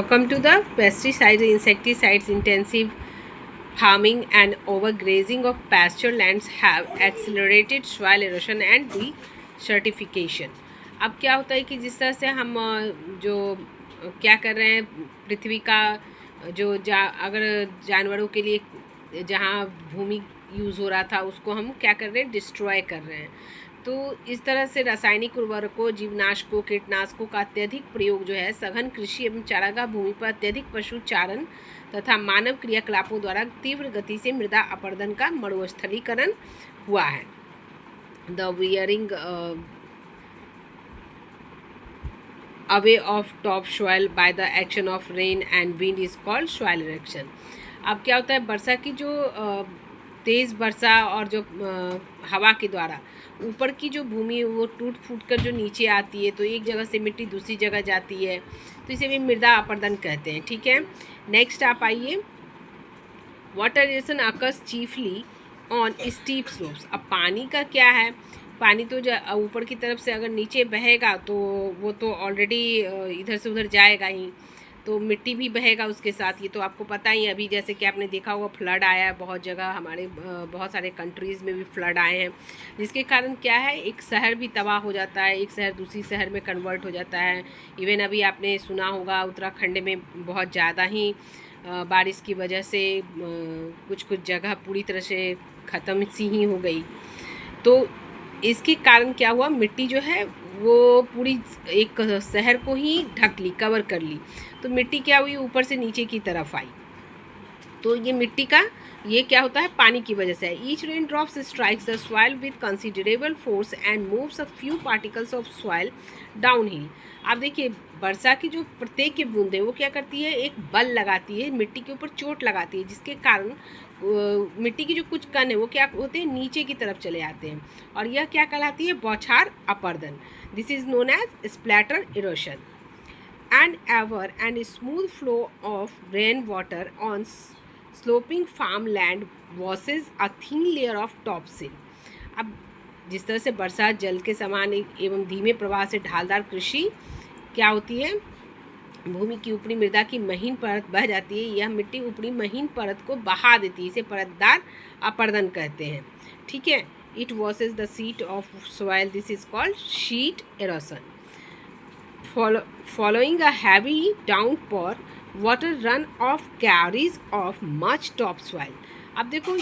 Come to the pesticides, insecticides, intensive farming and overgrazing of pasture lands have accelerated soil erosion and desertification. अब क्या होता है कि जिस तरह से हम क्या कर रहे हैं, पृथ्वी का अगर जानवरों के लिए जहाँ भूमि यूज़ हो रहा था उसको हम क्या कर रहे हैं, डिस्ट्रॉय कर रहे हैं। तो इस तरह से रासायनिक उर्वरकों, जीवनाशकों, कीटनाशकों का अत्यधिक प्रयोग जो है सघन कृषि एवं चारागाह भूमि पर अत्यधिक पशु चारण तथा मानव क्रियाकलापों द्वारा तीव्र गति से मृदा अपरदन का मरुस्थलीकरण हुआ है। The wearing away of top soil by the action of rain and wind is called soil erection. अब क्या होता है, वर्षा की जो तेज़ वर्षा और जो हवा के द्वारा ऊपर की जो भूमि वो टूट फूट कर जो नीचे आती है, तो एक जगह से मिट्टी दूसरी जगह जाती है, तो इसे भी मृदा अपरदन कहते हैं। ठीक है, नेक्स्ट आप आइए, water erosion occurs chiefly on steep slopes. अब पानी का क्या है, पानी तो ऊपर की तरफ से अगर नीचे बहेगा तो वो तो ऑलरेडी इधर से उधर जाएगा ही, तो मिट्टी भी बहेगा उसके साथ। ये तो आपको पता ही है, अभी जैसे कि आपने देखा होगा फ्लड आया है बहुत जगह, हमारे बहुत सारे कंट्रीज़ में भी फ्लड आए हैं, जिसके कारण क्या है, एक शहर भी तबाह हो जाता है, एक शहर दूसरी शहर में कन्वर्ट हो जाता है। इवन अभी आपने सुना होगा उत्तराखंड में बहुत ज़्यादा ही बारिश की वजह से कुछ जगह पूरी तरह से ख़त्म सी ही हो गई। तो इसके कारण क्या हुआ, मिट्टी जो है वो पूरी एक शहर को ही ढक ली, कवर कर ली, तो मिट्टी क्या हुई, ऊपर से नीचे की तरफ आई। तो ये मिट्टी का ये क्या होता है, पानी की वजह से है। Each rain drops strikes the soil with considerable force and moves a few particles of soil down hill. आप देखिए, वर्षा की जो प्रत्येक की बूंद है वो क्या करती है, एक बल लगाती है, मिट्टी के ऊपर चोट लगाती है, जिसके कारण मिट्टी की जो कुछ कण है वो क्या होते हैं, नीचे की तरफ चले आते हैं, और यह क्या कहलाती है, बौछार अपरदन। This is known as splatter erosion. And ever and smooth flow of rain water on sloping farm land washes a thin layer of top soil. अब जिस तरह से बरसात जल के समान एवं धीमे प्रवाह से ढालदार कृषि क्या होती है, भूमि की ऊपरी मृदा की महीन परत बह जाती है, यह मिट्टी ऊपरी महीन परत को बहा देती है, इसे परतदार अपरदन कहते हैं। ठीक है, it washes the seat of soil, this is called sheet erosion. Following a heavy downpour, water run off carries off much topsoil। अब देखो